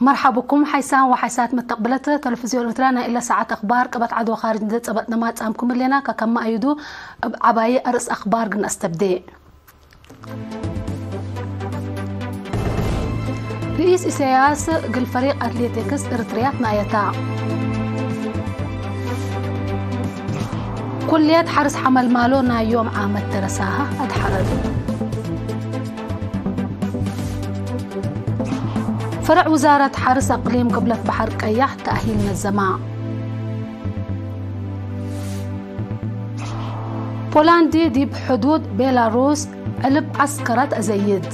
مرحبا بكم حيسان وحيسات متقبلة تلفزيون إرترانا إلا ساعات أخبار قبت عدو خارج ندت أبتنا ما تسامكم لنا كما أيدو عباية أرس أخبار قلنا استبدأ. رئيس إسياس قل فريق أتليتيكس إرتريات نايتا كلية حرس حمل مالونا يوم عام الترساها أدحرد فرع وزارة حرس أقليم قبلة بحر قياح تأهيل من الزماء. بولندي دي بحدود بيلاروس علب عسكرات أزيد.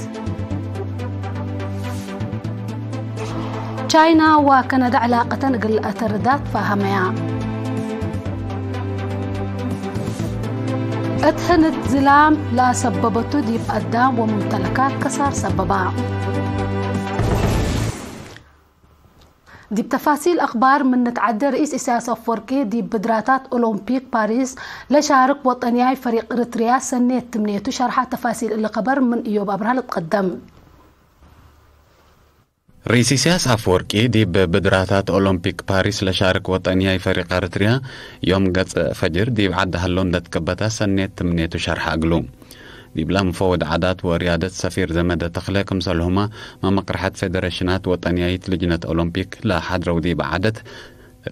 تشاينا وكندا علاقة قل أتردات فاهميا. اتهند زلام لا سببته دي بقدام وممتلكات كسر سببا. دي بتفاصيل أخبار من نتعدى رئيس إسياس أفوركي دي بدراتات أولمبيك باريس لشارك وطنياي فريق إريتريا سنة تمنيته شرحة تفاصيل اللي خبر من إيوب أبرهال تقدم. رئيس إسياس أفوركي دي بدراتات أولمبيك باريس لشارك وطنياي فريق إريتريا يوم قص فجر دي بعد هاللون دتكبتا سنة تمنيته شرحة أقلوم. دي بلا مفوض عادات وريادة سفير زمدة تخليكم سلهما ما مقرحة فيدريشنات وطنياية لجنة أولمبيك لا حد رودي بعدت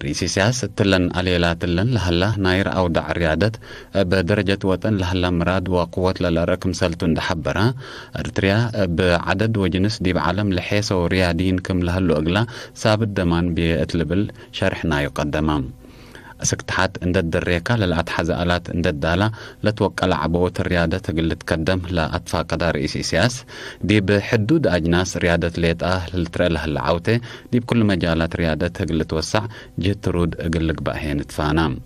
رئيس سياس تلن عليلا تلن لهلا ناير أو دع ريادة بدرجة وطن لهلا مراد وقوة للرقم سلتون دحبرها أرتريا بعدد وجنس دي بعالم لحيس وريادين كم لهلو أقلا سابت دمان بيتلبل شرحنا يقدمام سكتحات اندد دريكا للأتحز آلات اندد دالا لتوكل عبوة الريادة تقل تقدم لأطفاء قدار رئيسي سياس دي بحدود أجناس ريادة ليت للتريله العوتة دي بكل مجالات ريادة تقل توسع جهت ترود اقلق بأهين تفانام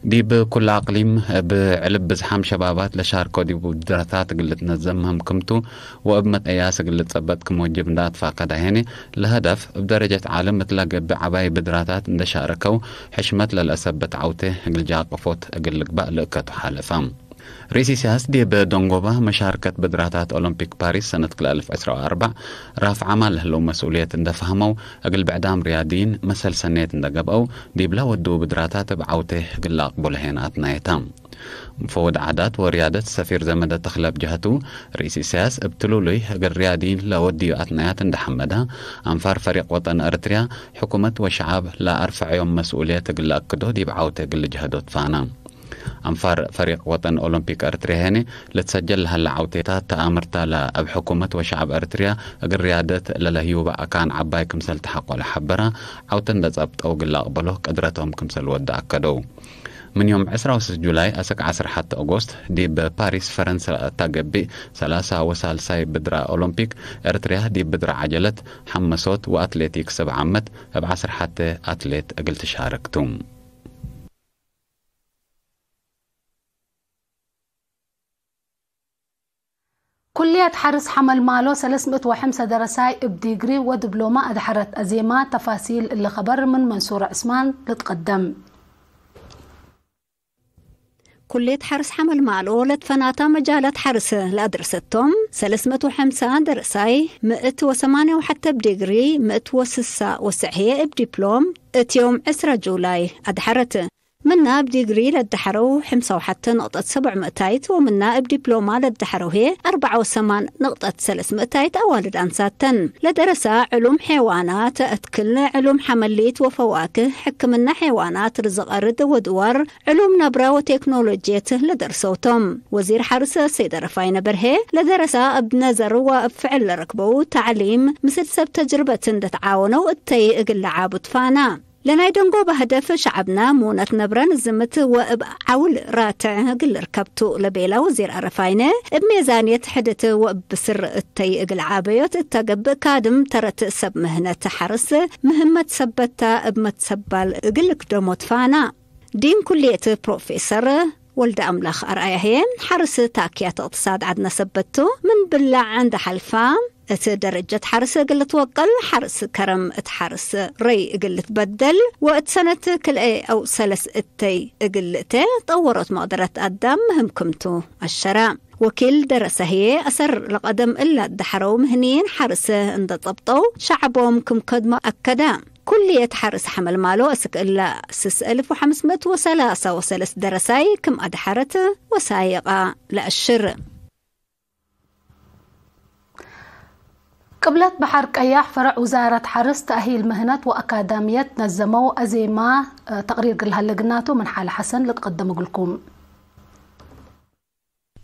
دي بكل أقليم بعلب بزحام شبابات لشاركو دي بدراتات قلت نزمهم كمتو وابمت أياس قلت صبت كموجب دات فاقدة هيني لهدف بدرجة عالم متلاق بعباي بدراتات اندشاركو حشمت للأسبت عوته قلجاق وفوت قلق بألقة حالفام رئيس سياس دي بدونغوبا مشاركة بدراتات أولمبيك باريس سنة 2014 رافع عمل له مسؤولية اندفهمو أقل بعدام رياضين مثل سنة اندقبقو دي بلا ودو بدراتات بعوته قل أقبل هينات نايتام مفوض عادات وريادة سفير زمدة تخلب جهته رئيس سياس ابتلو لي أقل رياضين لودي أتنايات اندحمدها أنفار فريق وطن أرتريا حكومة وشعب لا أرفع يوم مسؤولية قل أكدو دي بعوته قل جهدو تفانا أنفار فريق وطن أولمبيك أرتريا هني لتسجل هالعوتيتات تأمرتا لأب حكومة وشعب أرتريا أقل ريادة للهيوبة أكان عباي كمسل تحق ولا حبرا عوتن دزبط أو قل أقبله قدرتهم كمسل ودا أكدو من يوم 16 جولاي أسك 10 حتى أغسطس دي بباريس فرنسا تقبي 3 وسال ساي بدرا أولمبيك أرتريا دي بدرا عجلت حمسوت وأتليتيك 7 عمت ب10 حتى أتليت أقل تشاركتم كلية حرس حمل مالو 305 درساي بديجري ودبلومة أدحرت أزيمات تفاصيل اللي خبر من منصور عثمان لتقدم. كلية حرس حمل مالو لتفناتا مجالات حرس لأدرستهم 305 درساي 108 وحتى بديجري 196 بدبلوم يوم 10 جولاي أدحرت منا بديجري للدحرو 5.7 ومنا بدبلومة للدحرو هي 4.3 أوالد أنساتن لدرسة علوم حيوانات أتكل علوم حمليت وفواكه حكمنا حيوانات رزق أرد ودور علوم نبرة وتكنولوجية لدرسوتم وزير حرس سيد رفاين برهي لدرسة بنظر وفعل ركبو تعليم مثل سب تجربة تتعاونوا التي اقل عابد فانا لنا يدنقو بهدف شعبنا مونة نبران الزمت وعول راتع قل ركبتو لبيلا وزير أرفاينة بميزانية حدث وبسر التي العابيوت التقب كادم ترت سب مهنة حرس مهمة سبتا بمتسبال قل كدوموت فانا دين كلية بروفيسور ولد أملاخ أرأيه حرس تاكيات اقتصاد عدنا سبتو من بلع عند حلفام درجة حرس قل توقل حرس كرم اتحرس ري قل تبدل وقت سنة كل أو سلس اتي قل طورت مقدرة قدام مهمكمتو الشراء وكل درسة هي أسر لقدم إلا الدحرو مهنين حرس عند طبطو شعبهم كم قدم أكدا كل يتحرس حمل مالو أسك إلا 6503 وسلس درساي كم أدحرت وسايقة لأشر. قبلت بحر قياح فرع وزارة حرس تأهيل مهنة وأكاديمية نظموا أزيمة تقرير قلها لقناته من حال حسن لتقدم لكم.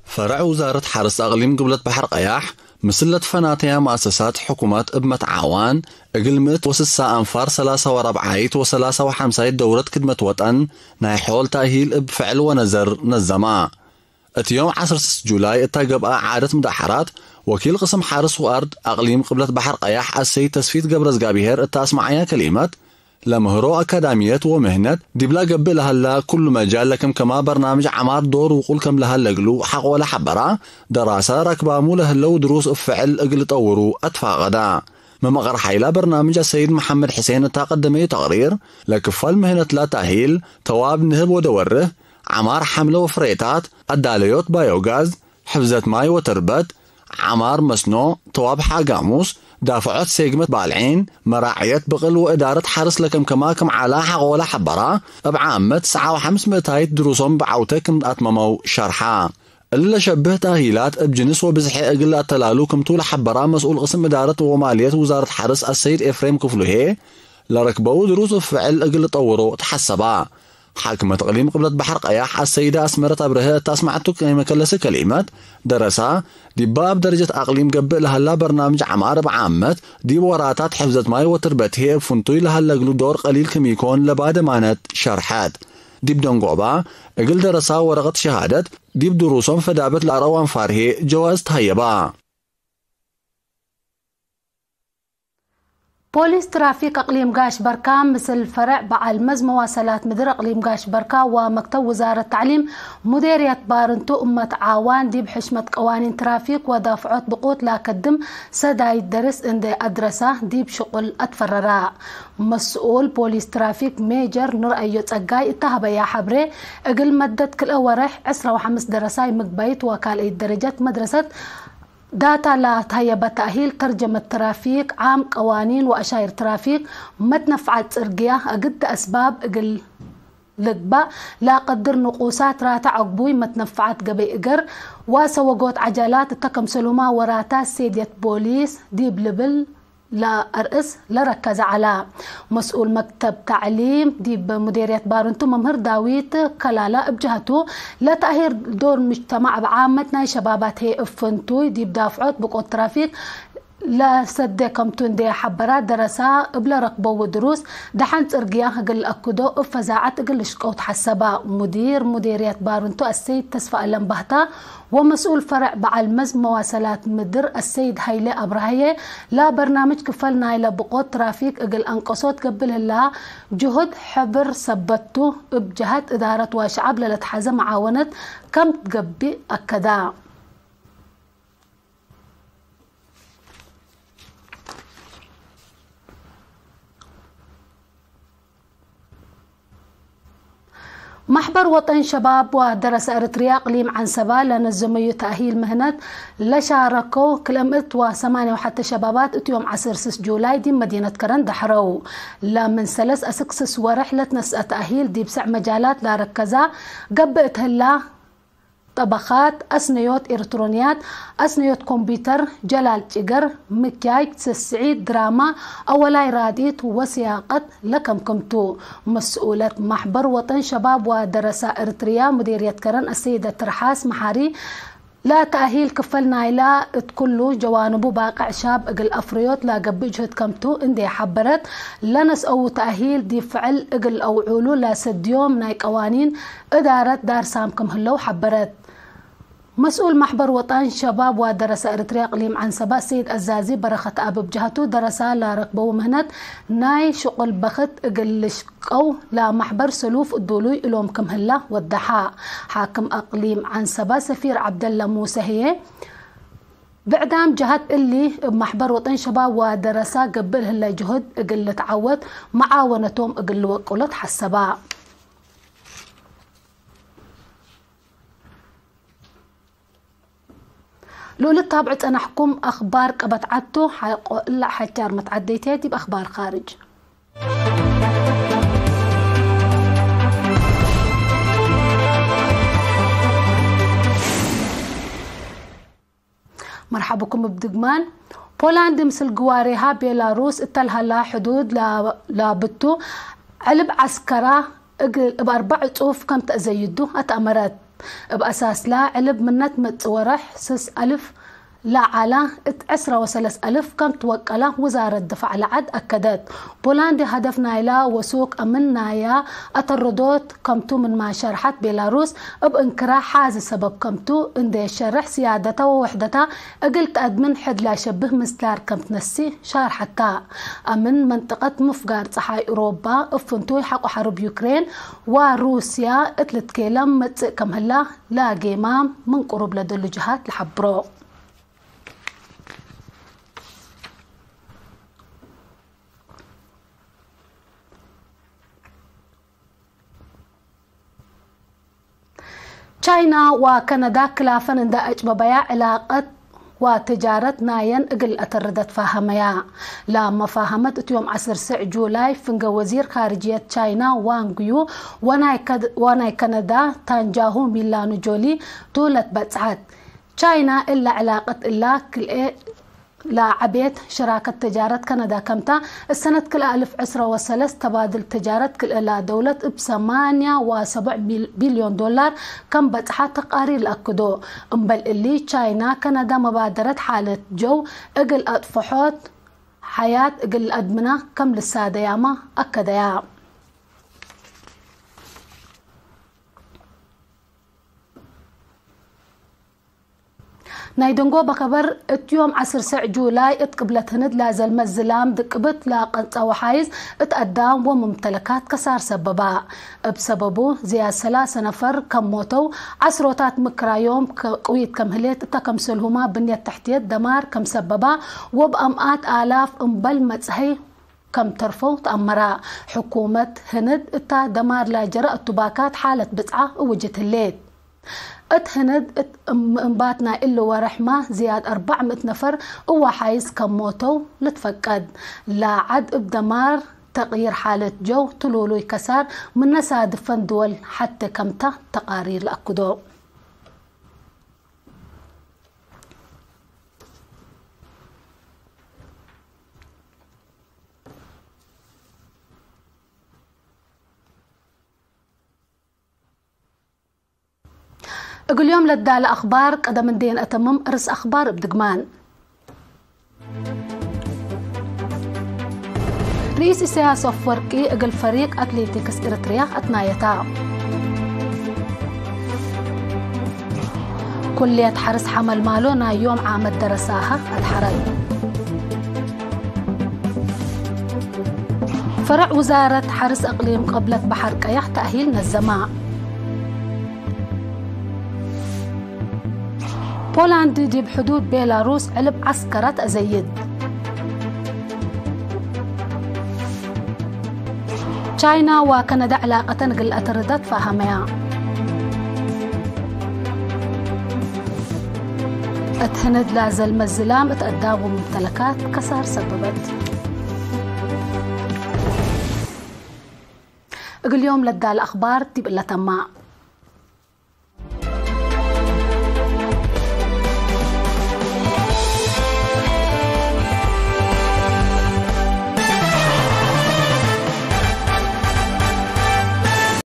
فرع وزارة حرس أقليم قبلت بحر قياح مسلة فناتيا مؤسسات حكومات ابمة عوان اقلمت وسسا أنفار 43 و53 دورة كدمة وطن نايحول تأهيل بفعل ونزر نظما. اتيوم 10 جولاي اتاقبقى عادة مدحرات وكيل قسم حارس وأرض أقليم قبلة بحر قياح السيد تسفيت قبرز قابيهر التاسمعية كلمات لمهرو أكاديميات ومهنة دي بلا قبل هلا كل مجال لكم كما برنامج عمار دور وقول كم لهلا قلو حق ولا حبرا دراسة ركبامو لهلو دروس افعل اقل طورو اتفاقدا ممغر حيلا برنامج السيد محمد حسين تقدمي تقرير لكفال مهنة لا تأهيل تواب نهب ودوره عمار حمله وفريتات الداليوت بايوغاز حفظة ماي وتربت عمار مسنو تواب حاقاموس دافعات سيجمة بالعين مراعية بغل وإدارة حرس لكم كماكم على حق ولا حبرا بعامة 9,500 دروسهم بعوتكم أتمموا شرحا إلا شبه تأهيلات بجنس وبزحي أقل أتلالوكم طول حبرا مسؤول قسم إدارة ومالية وزارة حرس السيد إفريم كفلوهي لركبوا دروس فعل أقل طوروا تحسبا. حاكمة أقليم قبلة بحر قياح السيدة أسمرة أبرهة تسمعتك كلمة كلسة كلمات درسها دي باب درجة أقليم قبل لهلا برنامج عمار بعامة دي وراتات حفظة ماي وتربتها بفنطوي لهلا قلو دور قليل كم يكون لبعد مانت شرحات دي بدون قعبا اقل درسها ورقة شهادة دي بدروسهم فدابت لأروان فارهي جواز تهيبا. بوليس ترافيك أقليم قاش بركة مثل فرع بعلمز مواصلات مدير أقليم قاش بركة ومكتب وزارة التعليم مديرية بارنتو أمة عوان دي بحشمة قوانين ترافيك ودافعات بقوت لا قدم سداي الدرس عند أدرسة دي بشغل أتفرراء. مسؤول بوليس ترافيك ميجر نور أيوت أقاي اتهب يا حبري أقل مدد كل أورح 15 درساي مقبيت وكال أي درجات مدرسة داتا لا تهيب تأهيل ترجمة ترافيك عام قوانين وأشاير ترافيك متنفعت إرقية أقد أسباب أقل لقبة لا قدر نقوصات راتا عقبوي متنفعت قبي إقر وسوقوت عجلات تكم سلوما وراتا سيدية بوليس ديب لبل لا أرئس لركز على مسؤول مكتب تعليم دي بمديرية بارنتو ممهر داويت كلالا بجهته لا تأهير دور مجتمع بعامتنا شبابات هي افنتوي دي بدافعات بقوة ترافيك لا صدقكم تندي حبرات درسا بلا رقبة ودروس دحنت ارقيا قل اكدو افزاعت قل شقوت حسبا مديرية بارنتو السيد تسفى اللمبهتا ومسؤول فرع بعلمز مواصلات مدر السيد هيلي ابراهيه لا برنامج كفلنا الى بقوت ترافيك قل انقصوت قبل الله جهد حبر سبتو بجهات ادارة وشعب للتحزم معاونة كم تقبي اكدا. محبر وطن شباب ودرس أريتريا أقليم عنسبة لنظموا تأهيل مهنة لشاركوا كلمت وثمانية وحتى شبابات يوم 10 جولاي دي مدينة كرن دحروا لمن سلس أسكسس ورحلة نسأ تأهيل دي بسع مجالات لا ركزا قبئت هلا طبخات أسنيوت إلكترونيات أسنيوت كمبيوتر جلال تجر مكياي تسعيد دراما أولاي راديت وسياقة لكم كمتو. مسؤولة محبر وطن شباب ودراسة إريتريا مديرية كرن السيدة ترحاس محاري لا تأهيل كفلنا إلى كله جوانبه باقع شاب اقل أفريوت لا قبل جهد كمتو اندي حبرت لنس أو تأهيل دي فعل اقل أو علو لا سديوم ناي قوانين إدارة دار سامكم هلو حبرت. مسؤول محبر وطن شباب ودراسة إريتريا أقليم عنسبة سيد الزازي برخة أب بجهته دراسة لا ركبه مهنة ناي شغل بخت اقلش أو لا محبر سلوف الدولوي إلوم كم هلا والضحاء. حاكم أقليم عنسبة سفير عبد الله موسى هي بعدام جهات اللي بمحبر وطن شباب ودراسة قبل هلا جهد اقل تعود معاونتهم اقل وقلت حسبا لولو تابعت انا حكم اخبار قبت عدتو لا حجار متعديتي باخبار خارج. مرحبا بكم بدقمان. بولندا مثل جواريها بيلاروس اتلها لا حدود لا بتو علب عسكرة بأربع صوف كم تأزيدو أتأمرت بأساس لا علب منت متصورح 6000 لا على 13000 كم توكله وزارة الدفاع العد أكدت بولندا هدفنا إلى وسوق أمننا يا أتردوت كمتو من ما شرحت بيلاروس بإنكراح حاز سبب كمتو إندي شرح سيادته ووحدته قلت أدمن حد لا شبه مستار كمت نسي شارحتا أمن منطقة مفقار صحاي أوروبا افنتو حقو حرب يوكرين وروسيا اتلت كيلم متسقم هلا لا قيمام من قرب لدل جهات لحبرو. تشاينا وكندا كلافن اندأج ببيع علاقة وتجارة ناين اقل اتردت فاهميا لما فاهمت يوم 10 جولاي فنجا وزير خارجية تشاينا وانغيو وناي كندا تانجاهو ميلانو جولي طولت بتسعات تشاينا إلا علاقة إلا كل لا عبيت شراكة تجارة كندا كمتا السنة كل 1013 تبادل تجارة كل إلى دولة ب8.7 بليون دولار كم بتحت تقارير الأكدو امبل اللي تشاينا كندا مبادرة حالة جو اقل أطفحوت حياة اقل أدمنة كم للسادة ياما أكدايا. نايدنغو بخبر اتيوم 10 جولاي اتقبلت هند لازل مزلام دقبت لاقنصا وحايز اتقدام وممتلكات كسار سببا بسببو زي 3 نفر كم موتو عسروتات مكرايوم قويت كم هليت تكمسلهما بنية تحتية دمار كم سببا وبأمئات آلاف امبل متسهي كم ترفو تأمرا حكومة هند اتا دمار لا جرأ التباكات حالة بتعة ووجت الليل اتهند انباتنا إلا ورحمة زياد 400 نفر وحايز كم موتو لتفقد لا عد بدمار تغيير حالة جو تلولو يكسر من نسادفن دول حتى كمتا تقارير لأكدو. اقول يوم لدال اخبار قدم دين اتمم ارس اخبار بدقمان. رئيس إسياس أفوركي اقل فريق اتليتيكس اريتريا اتنايتا. كلية حرس حمل مالونا يوم عام درساها اتحرد. فرع وزارة حرس اقليم قبلت بحر قيح تأهيل نزما. بولندا دي بحدود بيلاروس علب عسكرة أزيد. تشاينا وكندا علاقة نقل أتردت فاهميا. اتهند لازل مزلام اتقدام وممتلكات كسار سببت. اقل يوم لدى الأخبار تبقى لتما.